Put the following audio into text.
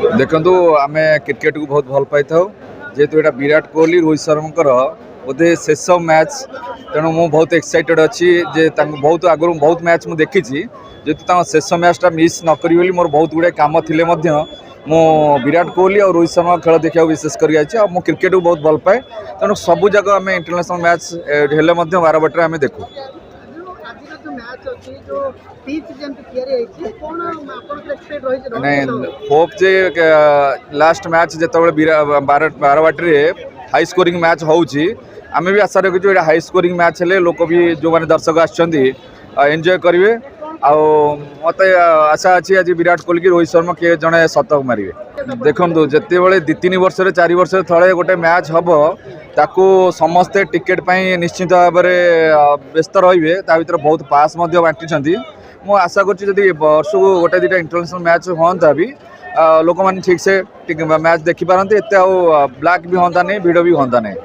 देखु आम क्रिकेट को बहुत भल पाई था जेहेतु यहाँ विराट कोहली रोहित शर्मा बोधे शेष मैच तेणु मु बहुत एक्साइटेड अच्छी जे बहुत आगु बहुत मैच मुझे देखी जेहेतु शेष मैचटा मिस न करी मोर बहुत गुड़े कम थी मु विराट कोहली और रोहित शर्मा खेल देखा विशेष कर मु क्रिकेट को बहुत भल पाए तेणु सबू जगह आम इंटरनेशनल मैच हेले 12 बटे आम देखू होप जे लास्ट मैच जो 12 बाटे हाई स्कोरिंग मैच होची आम भी आशा रखी हाई स्कोरिंग मैच हेले लोक भी जो मैंने दर्शक आंजय करेंगे मत आशा अच्छी आज विराट कोहली की रोहित शर्मा किए जड़े शतक मारे देखो जिते बड़े 2-3 वर्ष 4 वर्ष थे गोटे मैच हम ताकू समस्ते टिकेट पाई निश्चित भाव में व्यस्त रे भर बहुत पास बांटी मु आशा करी वर्ष को गोटे 2टा इंटरनेशनल मैच हाँ भी लोक मैंने ठीक से मैच देखिपारती एत ब्लैक भी हाँ नहीं भिड़ भी हाँ नहीं।